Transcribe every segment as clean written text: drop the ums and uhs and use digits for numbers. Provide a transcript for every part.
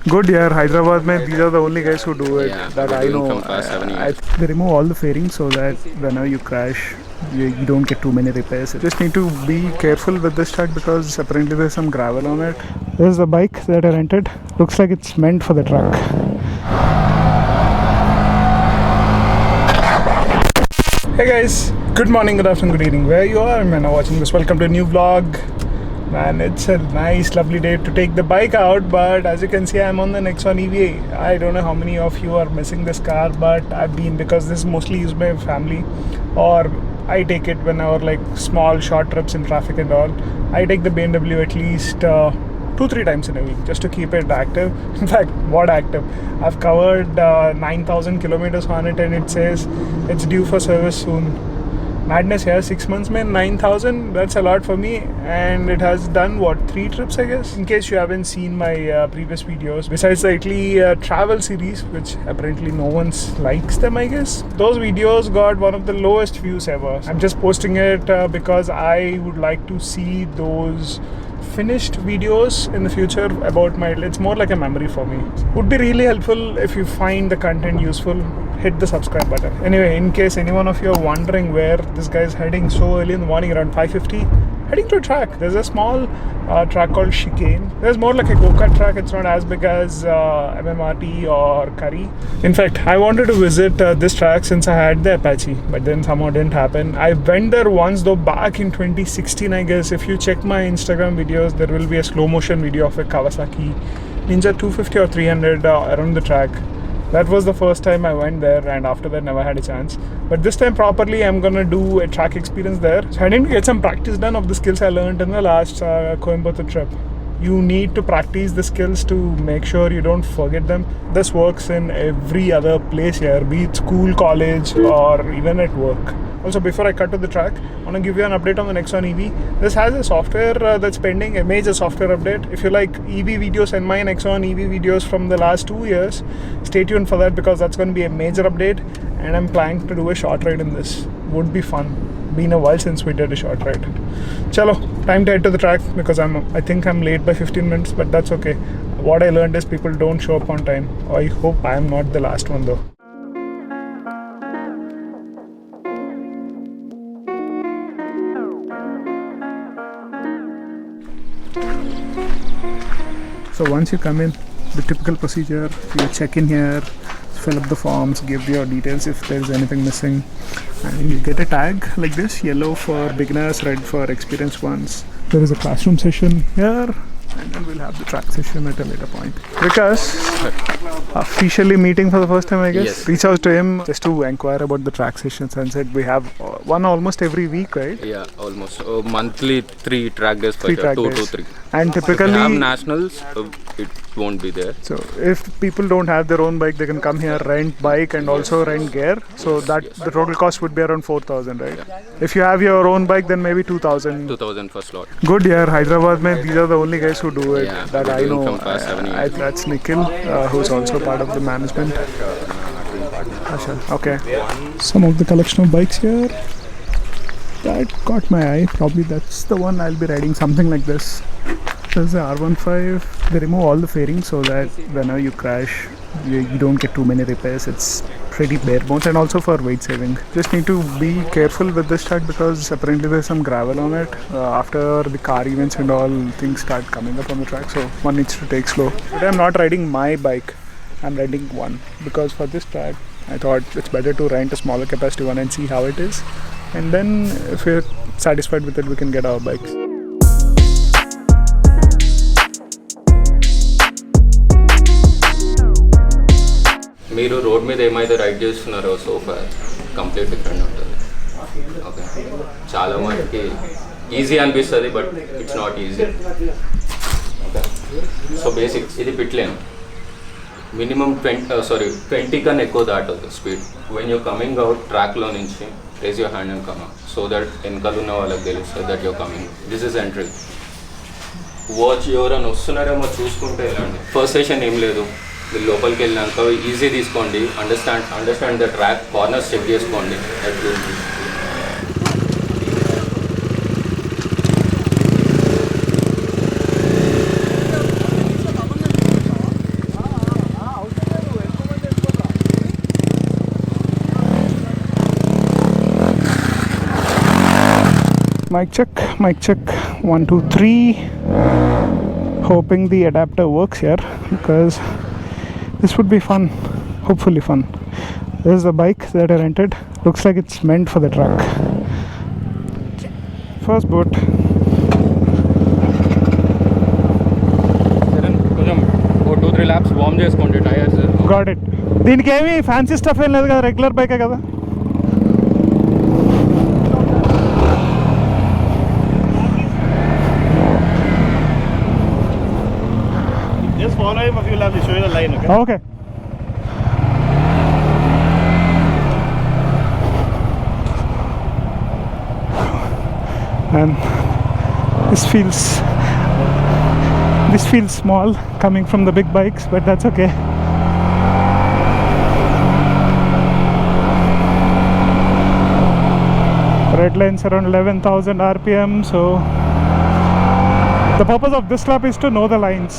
Good, yeah. Hyderabad, mein, these are the only guys who do it that I know. From past 7 years. They remove all the fairings so that whenever you crash, you don't get too many repairs. You just need to be careful with this track because apparently there's some gravel on it. This is the bike that I rented. Looks like it's meant for the truck. Hey guys, good morning, good afternoon, good evening. Where you are, man, watching this. Welcome to a new vlog. Man, it's a nice, lovely day to take the bike out, but as you can see, I'm on the Nexon EVA. I don't know how many of you are missing this car, but I've been because this is mostly used by family, or I take it whenever like small, short trips in traffic and all. I take the BMW at least 2-3 times in a week just to keep it active. In fact, what active? I've covered 9,000 kilometers on it, and it says it's due for service soon. Madness here, 6 months, man, 9,000, that's a lot for me, and it has done what, 3 trips I guess. In case you haven't seen my previous videos, besides the Italy travel series, which apparently no one likes them I guess, those videos got one of the lowest views ever. I'm just posting it because I would like to see those finished videos in the future about my, it's more like a memory for me. Would be really helpful if you find the content useful. Hit the subscribe button. Anyway, in case any one of you are wondering where this guy is heading so early in the morning, around 5:50, heading to a track. There's a small track called Chicane. There's more like a go-kart track. It's not as big as MMRT or Curry. In fact, I wanted to visit this track since I had the Apache, but then somehow didn't happen. I went there once though, back in 2016 I guess. If you check my Instagram videos, there will be a slow motion video of a Kawasaki Ninja 250 or 300 around the track. That was the first time I went there, and after that never had a chance. But this time properly I'm gonna do a track experience there. So I need to get some practice done of the skills I learned in the last Coimbatore trip. You need to practice the skills to make sure you don't forget them. This works in every other place here, be it school, college, or even at work. Also, before I cut to the track, I want to give you an update on the Nexon EV. This has a software that's pending, a major software update. If you like EV videos and my Nexon EV videos from the last 2 years, stay tuned for that because that's going to be a major update, and I'm planning to do a short ride in this. Would be fun. Been a while since we did a short ride. Chalo, time to head to the track because I think I'm late by 15 minutes, but that's okay. What I learned is people don't show up on time. I hope I am not the last one though. So once you come in, the typical procedure, you check in here, fill up the forms, give your details if there's anything missing, and you get a tag like this, yellow for beginners, red for experienced ones. There is a classroom session here, and then we'll have the track session at a later point. Because officially meeting for the first time I guess. Yes. Reach out to him just to inquire about the track sessions and said we have one almost every week, right? Yeah, almost. Monthly 3 track days per 3 year, track 2 days. to 3. And If typically you have nationals, it won't be there. so if people don't have their own bike, they can come here, rent bike and also rent gear. So that the total cost would be around 4,000, right? Yeah. If you have your own bike, then maybe 2,000. 2,000 for slot. Good, yeah. Hyderabad, mein, these are the only guys who do it Yeah, that I know. from past 7 years. That's Nikhil, who's also part of the management. Asha, okay. Some of the collection of bikes here that caught my eye. Probably that's the one I'll be riding, something like this. There's the R15. They remove all the fairings so that whenever you crash, you don't get too many repairs. It's pretty bare bones, and also for weight saving. Just need to be careful with this track because apparently there's some gravel on it. After the car events and all, things start coming up on the track, so one needs to take slow. Today I'm not riding my bike, I'm renting one because for this track I thought it's better to rent a smaller capacity one and see how it is, and then if we're satisfied with it we can get our bikes. మీరు road మీద ఏమైతే ride చేస్తున్నారో సోఫా complete different ఉంటుంది. Okay, చాలా మందికి easy అనిపిస్తుంది, but it's not easy. Okay, so basics ఇది పిట్ లేన్ మినిమం 20 కన్నా ఎక్కువ దాటదు speed. When you coming out ట్రాక్లో నుంచి raise your hand and come so that వెనకాల ఉన్న వాళ్ళకి తెలుస్తుంది that your coming. This is entry. Watch ఎవరైనా వస్తున్నారేమో చూసుకుంటే వెళ్ళండి. ఫస్ట్ సెషన్ ఏం లేదు, మీరు లోపలికి వెళ్ళినాక ఈజీ తీసుకోండి, understand the track, corners check చేసుకోండి. Mic check, mic check. 1, 2, 3. Hoping the adapter works here because this would be fun. Hopefully fun. This is the bike that I rented. Looks like it's meant for the track. First boat. కొంచెం 2-3 laps warm చేసుకోండి tyres. Got it. దీనికి ఏమి fancy stuff ఏం లేదు కదా, regular బైకే కదా. Just follow him a few laps, he'll show you the line, okay? Okay. And this feels small coming from the big bikes, but that's okay. Red line's around 11,000 RPM, so the purpose of this lap is to know the lines.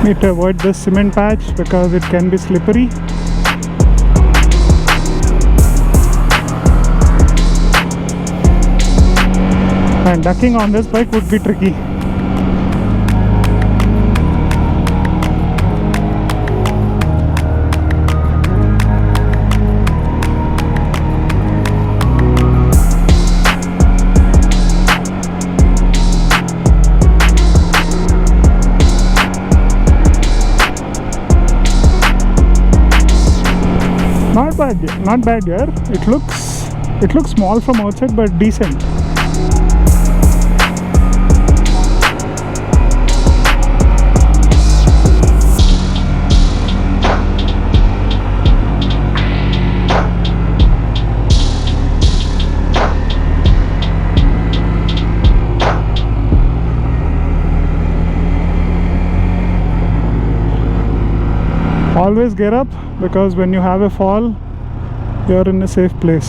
Need to avoid this cement patch because it can be slippery. And ducking on this bike would be tricky. Not bad here. It looks small from outside but decent. Always gear up because when you have a fall, you're in a safe place.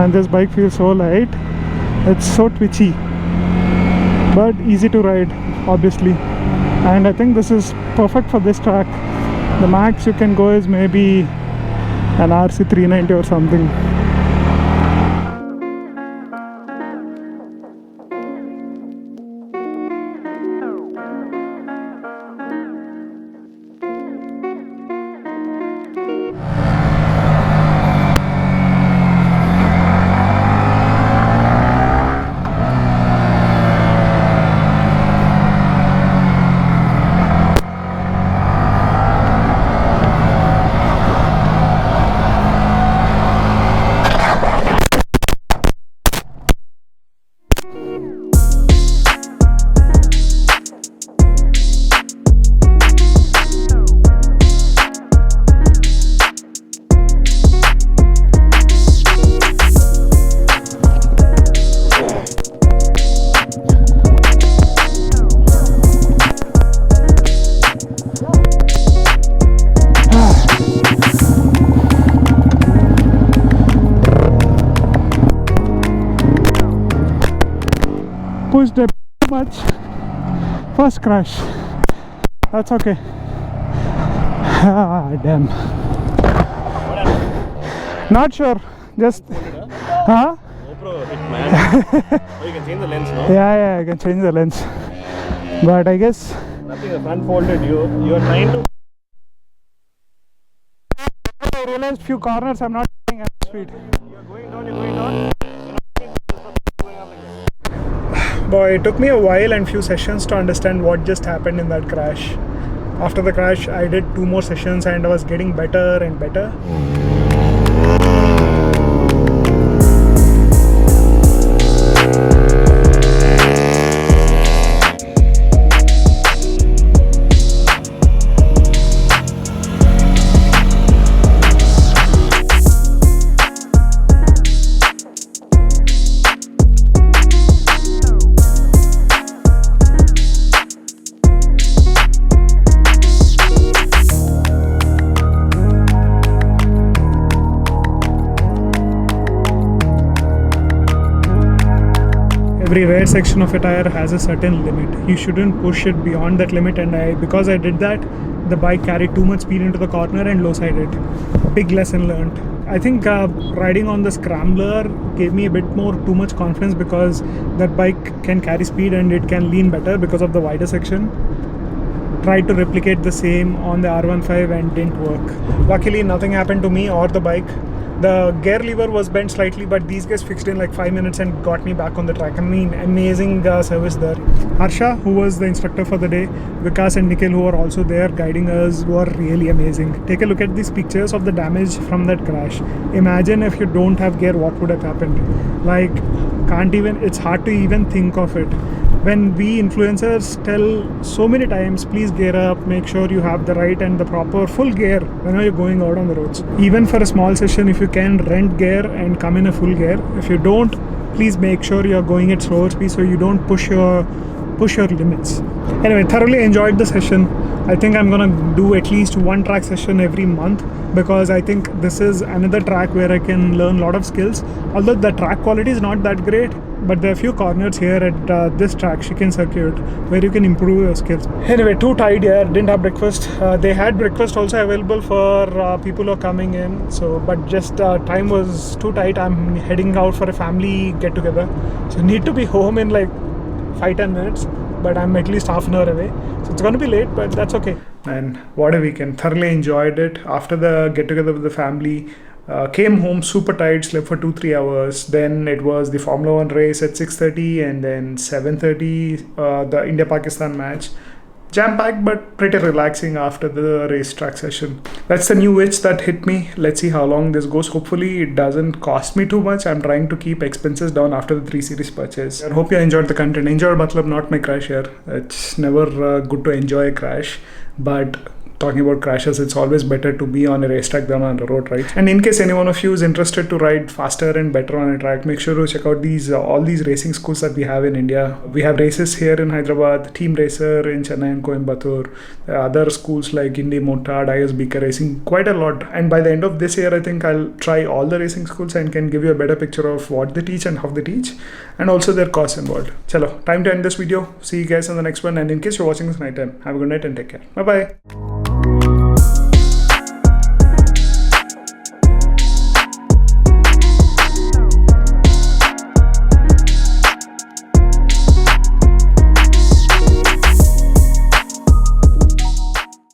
And this bike feels so light. It's so twitchy, but easy to ride, obviously. And I think this is perfect for this track. The max you can go is maybe an RC 390 or something. Pushed a bit much. First crash. That's okay. Ah, damn. Not sure. Just. Huh? GoPro hit, man. Oh, you can change the lens, no? Yeah, I can change the lens. But I guess. Nothing, the front folded. You are trying to. I realized few corners I'm not going at speed. You're going down, you're going down. Boy, it took me a while and few sessions to understand what just happened in that crash. After the crash, I did 2 more sessions and I was getting better and better. every rear section of a tire has a certain limit. You shouldn't push it beyond that limit, and because I did that, the bike carried too much speed into the corner and low sided. Big lesson learned. I think riding on the Scrambler gave me a bit more too much confidence because that bike can carry speed and it can lean better because of the wider section. Tried to replicate the same on the R15 and didn't work. Luckily nothing happened to me or the bike. The gear lever was bent slightly, but these guys fixed in like 5 minutes and got me back on the track. I mean, amazing service there. Harsha, who was the instructor for the day, Vikas and Nikhil, who were also there guiding us, were really amazing. Take a look at these pictures of the damage from that crash. Imagine if you don't have gear, what would have happened? Like, it's hard to even think of it. When we influencers tell so many times, please gear up, make sure you have the right and the proper full gear whenever you're going out on the roads. Even for a small session, if you can rent gear and come in a full gear. If you don't, please make sure you're going at slower speed so you don't push your limits. Anyway, thoroughly enjoyed the session. I think I'm gonna do at least one track session every month because I think this is another track where I can learn a lot of skills. Although the track quality is not that great, but there are a few corners here at this track, Chicken Circuit, where you can improve your skills. Anyway, too tired here, didn't have breakfast. They had breakfast also available for people who are coming in, but just time was too tight. I'm heading out for a family get together, so need to be home in like 5-10 minutes, but I'm at least half an hour away, so it's going to be late, but that's okay. And what a weekend. Thoroughly enjoyed it. After the get together with the family, came home super tired, slept for 2-3 hours. Then it was the Formula 1 race at 6:30 and then 7:30 the India-Pakistan match. Jam-packed but pretty relaxing after the racetrack session. That's the new itch that hit me. Let's see how long this goes. Hopefully it doesn't cost me too much. I'm trying to keep expenses down after the 3 Series purchase. I hope you enjoyed the content. Enjoyed matlab not my crash here. It's never good to enjoy a crash, but talking about crashes, it's always better to be on a racetrack than on the road, right? And in case any one of you is interested to ride faster and better on a track, make sure to check out these all these racing schools that we have in India. We have races here in Hyderabad, Team Racer in Chennai and Coimbatore. There are other schools like Indy Motard, ISBK Racing, quite a lot. And by the end of this year, I think I'll try all the racing schools and can give you a better picture of what they teach and how they teach, and also their costs involved. Chalo, time to end this video. See you guys in the next one. And in case you're watching this night time, have a good night and take care. Bye bye.